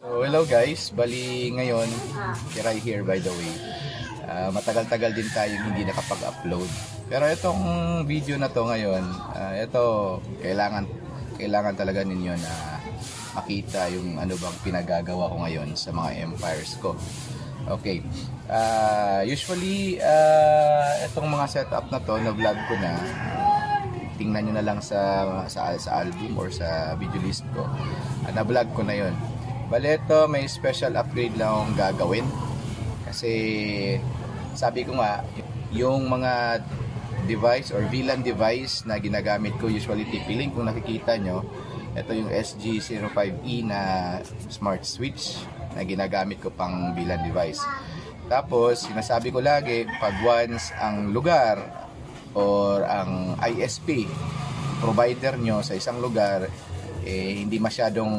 So hello guys, bali ngayon, Kiray here by the way. Matagal-tagal din tayong hindi nakapag-upload. Pero itong video na to ngayon, ito kailangan talaga ninyo na makita yung ano bang pinagagawa ko ngayon sa mga empires ko. Okay. Usually itong mga setup na to, na vlog ko na. Tingnan nyo na lang sa album or sa video list ko. Na-vlog ko na yon. Bale ito, may special upgrade lang akong gagawin. Kasi sabi ko nga, yung mga device or VLAN device na ginagamit ko, usually TP-Link, kung nakikita nyo, ito yung SG05E na smart switch na ginagamit ko pang VLAN device. Tapos, sinasabi ko lagi, pag once ang lugar or ang ISP provider nyo sa isang lugar, hindi masyadong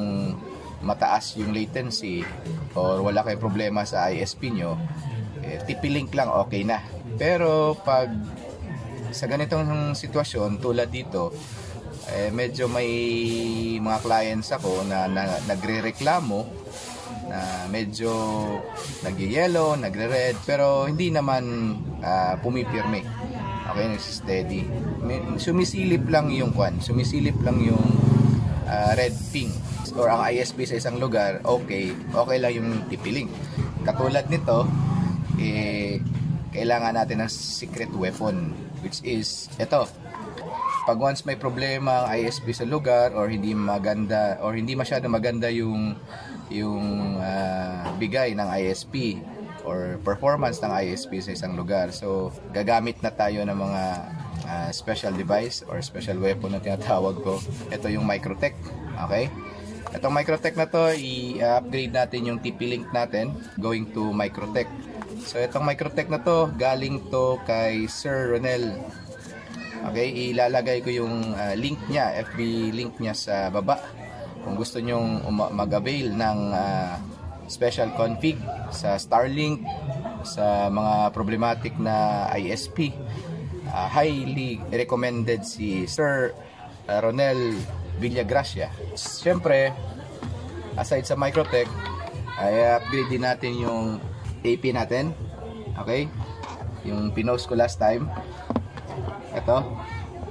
mataas yung latency or wala kayong problema sa ISP nyo, TP-Link lang okay na. Pero pag sa ganitong sitwasyon tulad dito, medyo may mga clients ako na nagre-reklamo na medyo nag-yellow, nagre-red, pero hindi naman pumipirme. Okay, steady. Sumisilip lang yung red ping or ang ISP sa isang lugar, okay lang yung TP-Link. Katulad nito, kailangan natin ng secret weapon, which is ito. Pag once may problema ang ISP sa lugar or hindi maganda or hindi masyado maganda yung bigay ng ISP or performance ng ISP sa isang lugar, so gagamit na tayo ng mga special device or special weapon na tinatawag ko. Ito yung Microtech. Okay, itong Microtech na to, i-upgrade natin yung TP-Link natin going to Microtech. So itong Microtech na to, galing to kay Sir Ronel. Okay, ilalagay ko yung link niya, FB link niya sa baba kung gusto nyong mag-avail ng special config sa Starlink, sa mga problematic na ISP. Highly recommended si Sir Ronel Villagracia. Siyempre, aside sa Microtech, ay upgrade din natin yung AP natin. Okay, yung pinost ko last time, ito,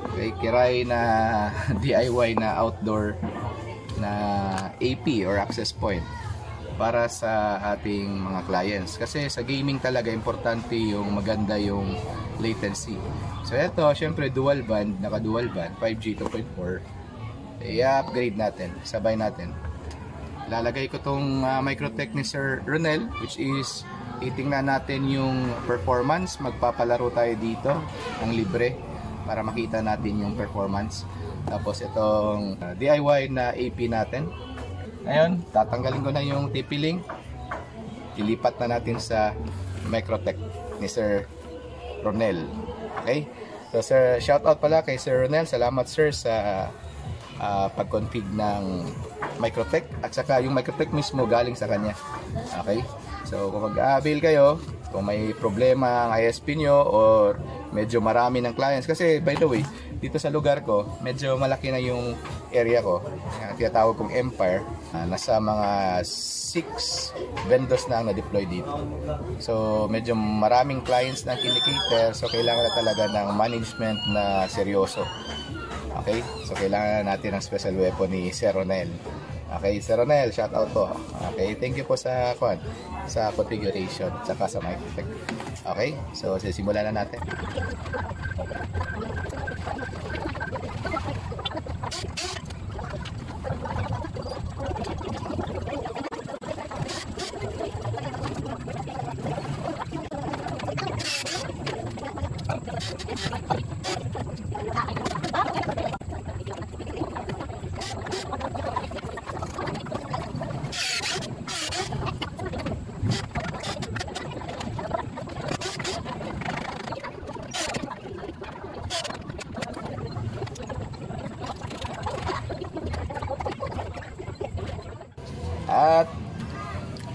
okay, Kiray na DIY na outdoor na AP or access point para sa ating mga clients. Kasi sa gaming talaga importante yung maganda yung latency. So ito, syempre dual band, naka dual band, 5G 2.4. I-upgrade natin, sabay natin. Lalagay ko tong Microtech ni Sir Ronel, which is titingnan natin yung performance. Magpapalaro tayo dito ng libre para makita natin yung performance. Tapos itong DIY na AP natin. Ngayon, tatanggalin ko na yung TP-Link. Ilipat na natin sa Microtech ni Sir Ronel. Okay? So sir, shout out pala kay Sir Ronel. Salamat sir sa pag-config ng Microtech, at saka yung Microtech mismo galing sa kanya. Okay? So kung mag-avail kayo, kung may problema ang ISP nyo or medyo marami ng clients, kasi by the way, dito sa lugar ko, medyo malaki na yung area ko, tinatawag kong Empire. Nasa mga 6 vendors na ang na-deploy dito. So medyo maraming clients na kinikater, so kailangan na talaga ng management na seryoso. Okay, so kailangan natin ng special weapon ni Sir Ronel. Okay, Sir Ronel, shout out po. Okay, thank you po sa configuration saka sa Microtech. Okay, so sisimulan na natin.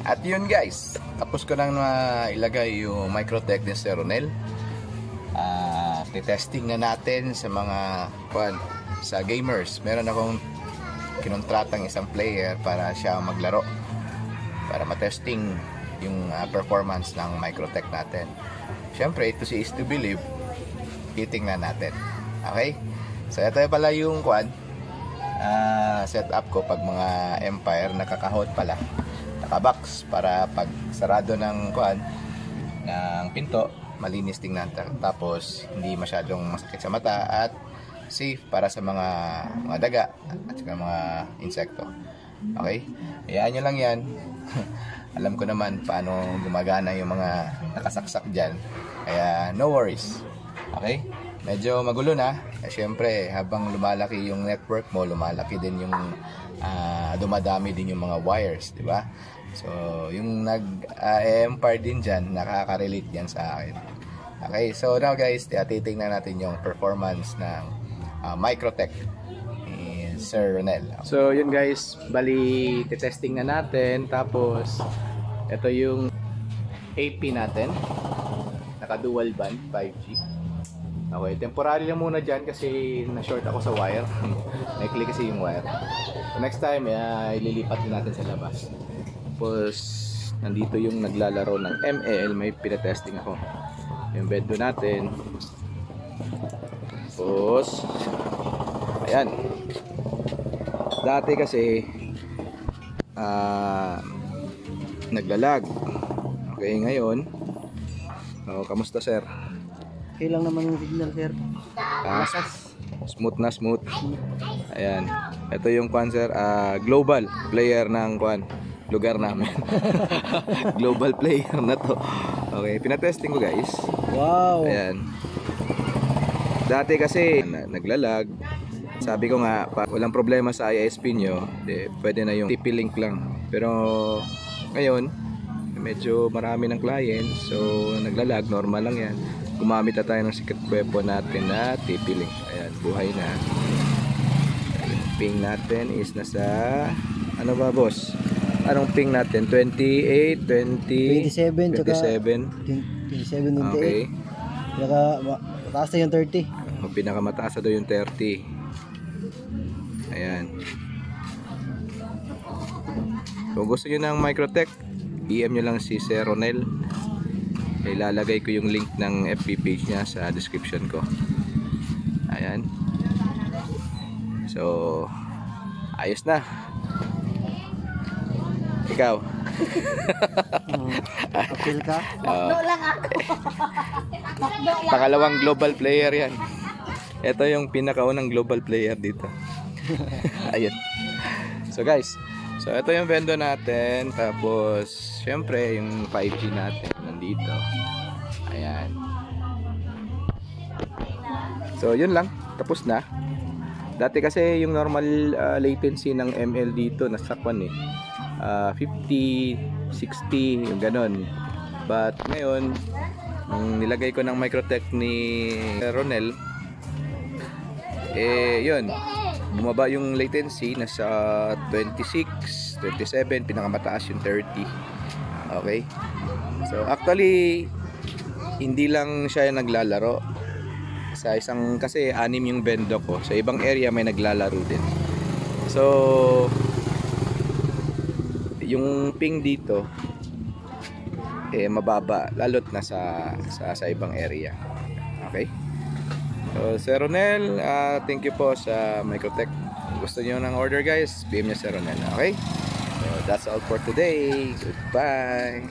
At yun guys, tapos ko nang ilagay yung Microtech ni Sir Ronel. Testing na natin sa mga sa gamers. Meron akong kinontratang isang player para siya maglaro. para matesting yung performance ng Microtech natin. Syempre, to see is to believe. Titingnan natin. Okay? So ito pala yung setup ko pag mga Empire nakakahot pala, nakabox, para pag sarado ng ng pinto, malinis tingnan, tapos hindi masyadong masakit sa mata at safe para sa mga daga at saka mga insekto. Okay? Hayaan nyo lang yan. Alam ko naman paano gumagana yung mga nakasaksak dyan, kaya no worries. Okay? Medyo magulo na. Siyempre, habang lumalaki yung network mo, lumalaki din yung dumadami din yung mga wires, di ba? So, yung Empire din dyan, nakaka-relate yan sa akin. Okay, so now guys, titingnan natin yung performance ng Microtech ni Sir Ronel. So, yun guys, bali testing na natin. Tapos, ito yung AP natin. Naka-dual band, 5G. Okay, temporary lang muna dyan kasi na-short ako sa wire. Naikli kasi yung wire. So next time, ililipat din natin sa labas. Tapos, nandito yung naglalaro ng ML. May pinatesting ako. Yung bed natin. Tapos, ayan. Dati kasi, naglalag. Okay, ngayon. Kamusta sir? Okay lang naman yung signal, sir. Smooth na smooth. Ayan. Ito yung sir, global player ng lugar namin. Global player na to. Okay, pinatesting ko guys. Wow. Ayan. Dati kasi naglalag. Sabi ko nga, walang problema sa ISP nyo, pwede na yung TP-Link lang. Pero ngayon, medyo marami ng clients, so naglalag, normal lang yan. Gumamit na tayo ng secret weapon natin na TP-Link. Ayan, buhay na. Yung ping natin is nasa, ano ba boss? Anong ping natin? 28, 20, 27, 27. 27, 28. Okay. Mataas na yung 30. O, pinakamataas na daw yung 30. Ayan. Kung gusto nyo ng Microtech, PM nyo lang si Sir Ronel. Ilalagay ko yung link ng FB page niya sa description ko. Ayan. So, ayos na. Ikaw. Appeal ka? Makdo lang ako. Makdo lang. Pangalawang global player yan. Ito yung pinakaunang global player dito. Ayun. So guys, so ito yung vendor natin. Tapos syempre yung 5G natin nandito. Ayan. So yun lang, tapos na. Dati kasi yung normal latency ng ML dito nasa 50, 60, yung ganon. But ngayon, nung nilagay ko ng Microtech ni Ronel, yun, bumaba yung latency, nasa 26, 27, pinakamataas yung 30. Okay? So actually, hindi lang siya naglalaro. Sa isang, kasi 6 yung bendo ko, sa ibang area may naglalaro din. So yung ping dito mababa, lalo't na sa ibang area. Okay? So Sir Ronel, thank you po sa Microtech. Kung gusto niyo ng order guys, PM niyo Sir Ronel. Okay? So that's all for today. Goodbye.